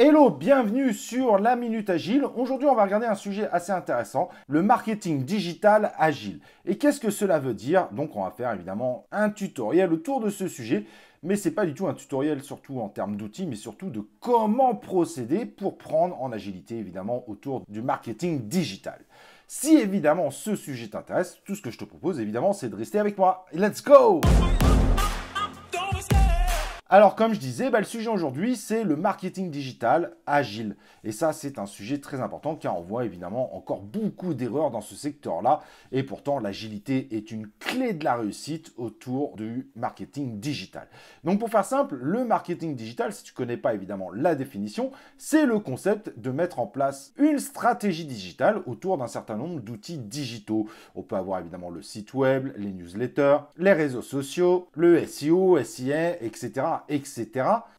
Hello, bienvenue sur la Minute Agile. Aujourd'hui, on va regarder un sujet assez intéressant, le marketing digital agile. Et qu'est-ce que cela veut dire? Donc, on va faire évidemment un tutoriel autour de ce sujet, mais ce n'est pas du tout un tutoriel surtout en termes d'outils, mais surtout de comment procéder pour prendre en agilité évidemment autour du marketing digital. Si évidemment ce sujet t'intéresse, tout ce que je te propose évidemment, c'est de rester avec moi. Let's go! Alors, comme je disais, le sujet aujourd'hui, c'est le marketing digital agile. Et ça, c'est un sujet très important car on voit évidemment encore beaucoup d'erreurs dans ce secteur-là. Et pourtant, l'agilité est une clé de la réussite autour du marketing digital. Donc, pour faire simple, le marketing digital, si tu ne connais pas évidemment la définition, c'est le concept de mettre en place une stratégie digitale autour d'un certain nombre d'outils digitaux. On peut avoir évidemment le site web, les newsletters, les réseaux sociaux, le SEO, SEA, etc. etc.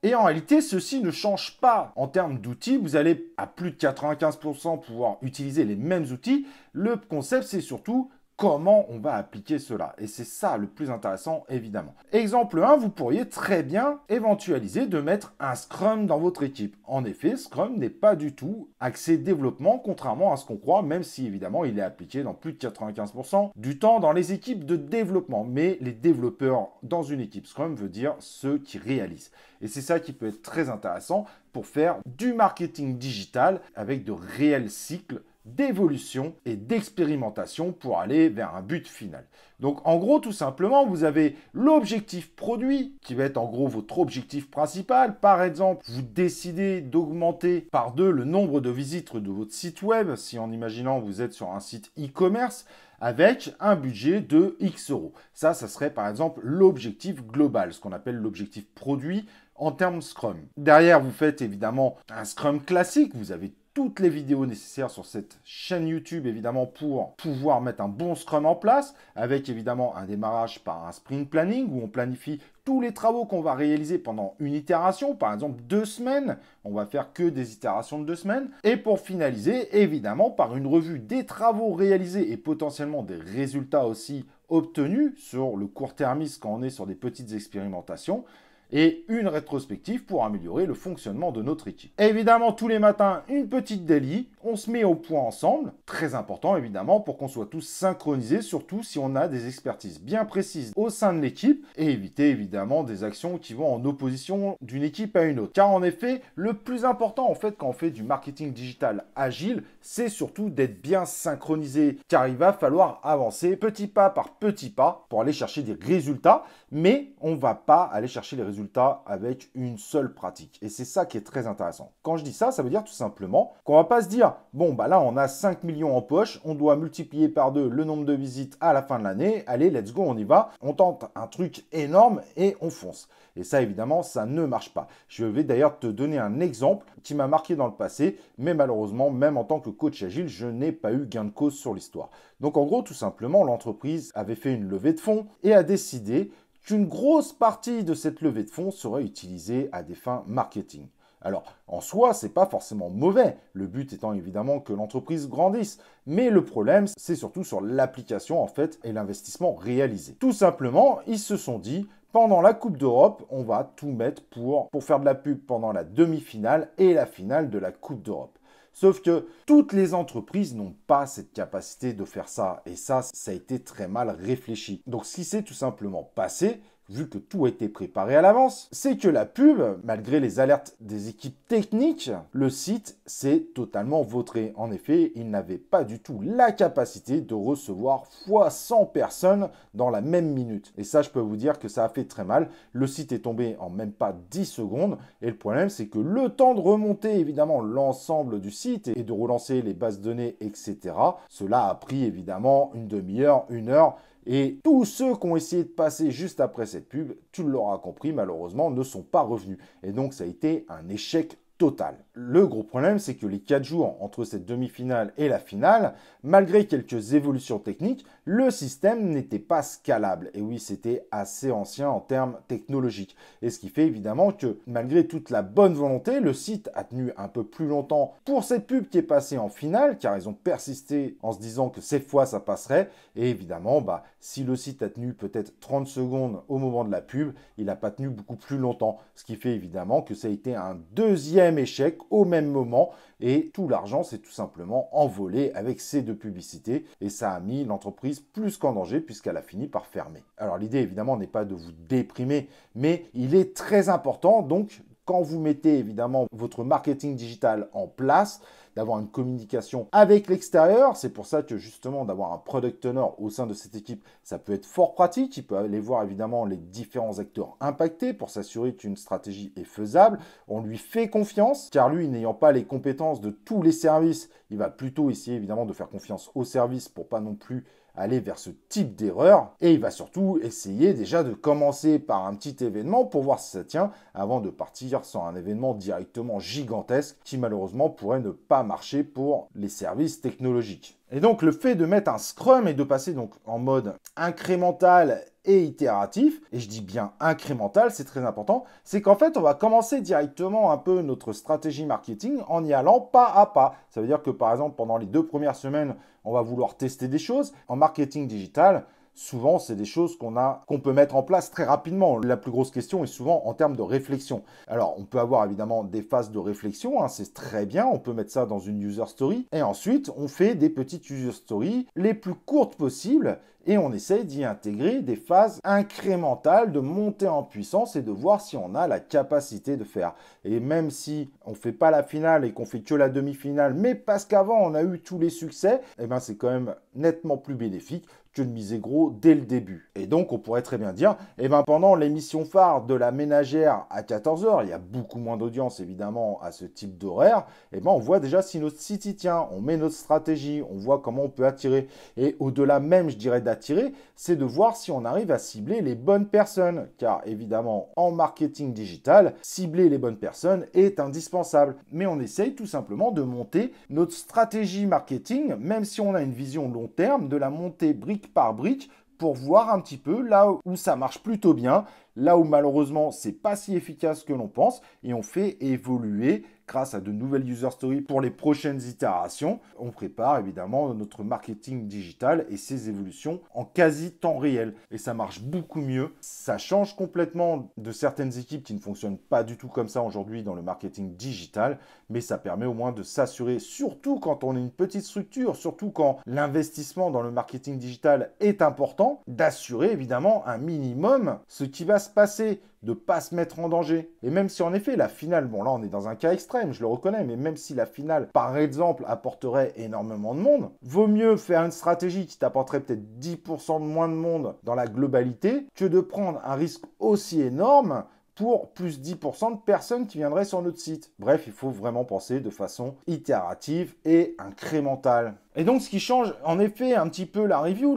Et en réalité, ceci ne change pas en termes d'outils. Vous allez à plus de 95% pouvoir utiliser les mêmes outils. Le concept, c'est surtout comment on va appliquer cela. Et c'est ça le plus intéressant, évidemment. Exemple 1, vous pourriez très bien éventualiser de mettre un Scrum dans votre équipe. En effet, Scrum n'est pas du tout axé développement, contrairement à ce qu'on croit, même si évidemment il est appliqué dans plus de 95% du temps dans les équipes de développement. Mais les développeurs dans une équipe Scrum veut dire ceux qui réalisent. Et c'est ça qui peut être très intéressant pour faire du marketing digital avec de réels cycles d'évolution et d'expérimentation pour aller vers un but final. Donc en gros, tout simplement, vous avez l'objectif produit qui va être en gros votre objectif principal. Par exemple, vous décidez d'augmenter par 2 le nombre de visites de votre site web, si en imaginant vous êtes sur un site e-commerce, avec un budget de X euros. Ça serait par exemple l'objectif global, ce qu'on appelle l'objectif produit en termes Scrum. Derrière, vous faites évidemment un Scrum classique, vous avez toutes les vidéos nécessaires sur cette chaîne YouTube, évidemment, pour pouvoir mettre un bon Scrum en place, avec évidemment un démarrage par un sprint planning, où on planifie tous les travaux qu'on va réaliser pendant une itération, par exemple 2 semaines, on va faire que des itérations de 2 semaines, et pour finaliser, évidemment, par une revue des travaux réalisés et potentiellement des résultats aussi obtenus sur le court-termisme quand on est sur des petites expérimentations, et une rétrospective pour améliorer le fonctionnement de notre équipe. Évidemment, tous les matins, une petite daily, on se met au point ensemble, très important évidemment, pour qu'on soit tous synchronisés, surtout si on a des expertises bien précises au sein de l'équipe, et éviter évidemment des actions qui vont en opposition d'une équipe à une autre. Car en effet, le plus important en fait quand on fait du marketing digital agile, c'est surtout d'être bien synchronisé, car il va falloir avancer petit pas par petit pas pour aller chercher des résultats, mais on ne va pas aller chercher les résultats avec une seule pratique. Et c'est ça qui est très intéressant. Quand je dis ça, ça veut dire tout simplement qu'on ne va pas se dire, bon, là, on a 5 millions en poche, on doit multiplier par 2 le nombre de visites à la fin de l'année, allez, let's go, on y va, on tente un truc énorme et on fonce. Et ça, évidemment, ça ne marche pas. Je vais d'ailleurs te donner un exemple qui m'a marqué dans le passé, mais malheureusement, même en tant que coach agile, je n'ai pas eu gain de cause sur l'histoire. Donc, en gros, tout simplement, l'entreprise avait fait une levée de fonds et a décidé qu'une grosse partie de cette levée de fonds serait utilisée à des fins marketing. Alors, en soi, ce n'est pas forcément mauvais, le but étant évidemment que l'entreprise grandisse. Mais le problème, c'est surtout sur l'application en fait et l'investissement réalisé. Tout simplement, ils se sont dit, pendant la Coupe d'Europe, on va tout mettre pour faire de la pub pendant la demi-finale et la finale de la Coupe d'Europe. Sauf que toutes les entreprises n'ont pas cette capacité de faire ça. Et ça a été très mal réfléchi. Donc ce qui s'est tout simplement passé, vu que tout a été préparé à l'avance, c'est que la pub, malgré les alertes des équipes techniques, le site s'est totalement vautré. En effet, il n'avait pas du tout la capacité de recevoir fois 100 personnes dans la même minute. Et ça, je peux vous dire que ça a fait très mal. Le site est tombé en même pas 10 secondes. Et le problème, c'est que le temps de remonter, évidemment, l'ensemble du site et de relancer les bases de données, etc., cela a pris, évidemment, une demi-heure, 1 heure. Et tous ceux qui ont essayé de passer juste après cette pub, tu l'auras compris, malheureusement, ne sont pas revenus. Et donc, ça a été un échec total. Le gros problème, c'est que les 4 jours entre cette demi-finale et la finale, malgré quelques évolutions techniques, le système n'était pas scalable. Et oui, c'était assez ancien en termes technologiques. Et ce qui fait évidemment que malgré toute la bonne volonté, le site a tenu un peu plus longtemps pour cette pub qui est passée en finale, car ils ont persisté en se disant que cette fois ça passerait. Et évidemment, si le site a tenu peut-être 30 secondes au moment de la pub, il n'a pas tenu beaucoup plus longtemps. Ce qui fait évidemment que ça a été un deuxième même échec au même moment et tout l'argent s'est tout simplement envolé avec ces deux publicités et ça a mis l'entreprise plus qu'en danger puisqu'elle a fini par fermer. Alors l'idée évidemment n'est pas de vous déprimer, mais il est très important donc quand vous mettez évidemment votre marketing digital en place, d'avoir une communication avec l'extérieur. C'est pour ça que justement d'avoir un product owner au sein de cette équipe, ça peut être fort pratique. Il peut aller voir évidemment les différents acteurs impactés pour s'assurer qu'une stratégie est faisable. On lui fait confiance, car lui, n'ayant pas les compétences de tous les services, il va plutôt essayer évidemment de faire confiance aux services pour pas non plus aller vers ce type d'erreur. Et il va surtout essayer déjà de commencer par un petit événement pour voir si ça tient avant de partir sur un événement directement gigantesque qui malheureusement pourrait ne pas marcher pour les services technologiques. Et donc le fait de mettre un Scrum et de passer donc en mode incrémental et itératif, et je dis bien incrémental, c'est très important, c'est qu'en fait on va commencer directement un peu notre stratégie marketing en y allant pas à pas. Ça veut dire que par exemple pendant les 2 premières semaines, on va vouloir tester des choses. En marketing digital, souvent, c'est des choses qu'on peut mettre en place très rapidement. La plus grosse question est souvent en termes de réflexion. Alors, on peut avoir évidemment des phases de réflexion, hein, c'est très bien. On peut mettre ça dans une user story. Et ensuite, on fait des petites user stories les plus courtes possibles et on essaye d'y intégrer des phases incrémentales de montée en puissance et de voir si on a la capacité de faire. Et même si on ne fait pas la finale et qu'on fait que la demi-finale, mais parce qu'avant on a eu tous les succès, eh ben c'est quand même nettement plus bénéfique que de miser gros dès le début. Et donc, on pourrait très bien dire, eh ben, pendant l'émission phare de la ménagère à 14 h, il y a beaucoup moins d'audience, évidemment, à ce type d'horaire, eh ben, on voit déjà si notre site y tient, on met notre stratégie, on voit comment on peut attirer. Et au-delà même, je dirais, d'attirer, c'est de voir si on arrive à cibler les bonnes personnes. Car, évidemment, en marketing digital, cibler les bonnes personnes est indispensable. Mais on essaye tout simplement de monter notre stratégie marketing, même si on a une vision long terme, de la monter brique par brique pour voir un petit peu là où ça marche plutôt bien, là où malheureusement c'est pas si efficace que l'on pense et on fait évoluer grâce à de nouvelles user stories pour les prochaines itérations. On prépare évidemment notre marketing digital et ses évolutions en quasi temps réel et ça marche beaucoup mieux. Ça change complètement de certaines équipes qui ne fonctionnent pas du tout comme ça aujourd'hui dans le marketing digital, mais ça permet au moins de s'assurer, surtout quand on est une petite structure, surtout quand l'investissement dans le marketing digital est important, d'assurer évidemment un minimum ce qui va se passer, de ne pas se mettre en danger. Et même si en effet la finale, bon là on est dans un cas extrême, je le reconnais, mais même si la finale par exemple apporterait énormément de monde, vaut mieux faire une stratégie qui t'apporterait peut-être 10% de moins de monde dans la globalité que de prendre un risque aussi énorme pour plus 10% de personnes qui viendraient sur notre site. Bref, il faut vraiment penser de façon itérative et incrémentale. Et donc, ce qui change, en effet, un petit peu la review.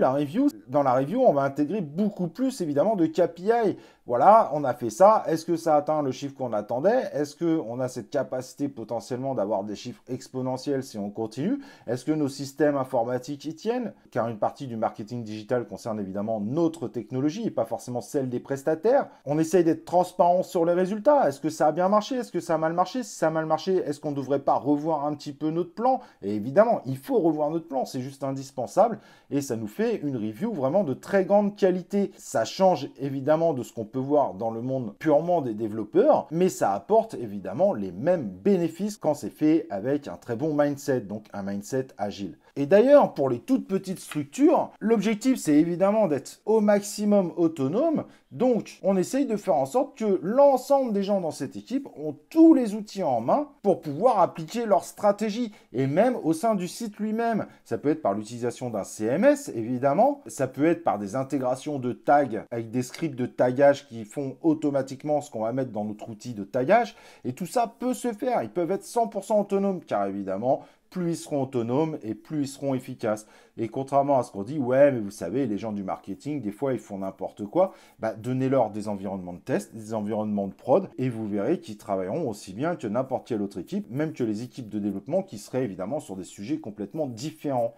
Dans la review, on va intégrer beaucoup plus, évidemment, de KPI. Voilà, on a fait ça. Est-ce que ça atteint le chiffre qu'on attendait? Est-ce qu'on a cette capacité potentiellement d'avoir des chiffres exponentiels si on continue? Est-ce que nos systèmes informatiques y tiennent? Car une partie du marketing digital concerne évidemment notre technologie et pas forcément celle des prestataires. On essaye d'être transparent sur les résultats. Est-ce que ça a bien marché? Est-ce que ça a mal marché? Si ça a mal marché, est-ce qu'on ne devrait pas revoir un petit peu notre plan? Et évidemment, il faut revoir notre plan, c'est juste indispensable et ça nous fait une review vraiment de très grande qualité. Ça change évidemment de ce qu'on peut voir dans le monde purement des développeurs, mais ça apporte évidemment les mêmes bénéfices quand c'est fait avec un très bon mindset, donc un mindset agile. Et d'ailleurs, pour les toutes petites structures, l'objectif c'est évidemment d'être au maximum autonome, donc on essaye de faire en sorte que l'ensemble des gens dans cette équipe ont tous les outils en main pour pouvoir appliquer leur stratégie, et même au sein du site lui-même. Ça peut être par l'utilisation d'un CMS, évidemment, ça peut être par des intégrations de tags avec des scripts de tagage qui font automatiquement ce qu'on va mettre dans notre outil de tagage, et tout ça peut se faire, ils peuvent être 100% autonomes, car évidemment, plus ils seront autonomes et plus ils seront efficaces. Et contrairement à ce qu'on dit, ouais, mais vous savez, les gens du marketing, des fois, ils font n'importe quoi, bah, donnez-leur des environnements de test, des environnements de prod, et vous verrez qu'ils travailleront aussi bien que n'importe quelle autre équipe, même que les équipes de développement qui seraient évidemment sur des sujets complètement différents.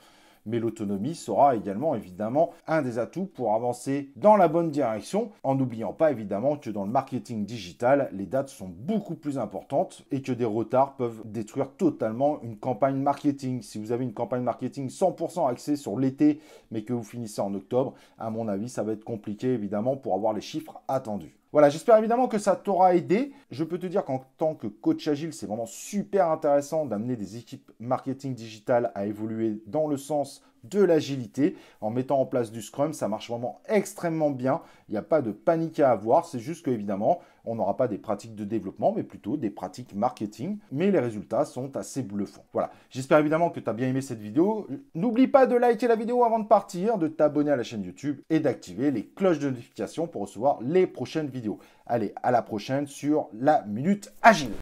Mais l'autonomie sera également évidemment un des atouts pour avancer dans la bonne direction, en n'oubliant pas évidemment que dans le marketing digital, les dates sont beaucoup plus importantes et que des retards peuvent détruire totalement une campagne marketing. Si vous avez une campagne marketing 100% axée sur l'été, mais que vous finissez en octobre, à mon avis, ça va être compliqué évidemment pour avoir les chiffres attendus. Voilà, j'espère évidemment que ça t'aura aidé. Je peux te dire qu'en tant que coach agile, c'est vraiment super intéressant d'amener des équipes marketing digital à évoluer dans le sens de l'agilité. En mettant en place du Scrum, ça marche vraiment extrêmement bien. Il n'y a pas de panique à avoir. C'est juste qu'évidemment, on n'aura pas des pratiques de développement, mais plutôt des pratiques marketing. Mais les résultats sont assez bluffants. Voilà, j'espère évidemment que tu as bien aimé cette vidéo. N'oublie pas de liker la vidéo avant de partir, de t'abonner à la chaîne YouTube et d'activer les cloches de notification pour recevoir les prochaines vidéos. Allez, à la prochaine sur la Minute Agile.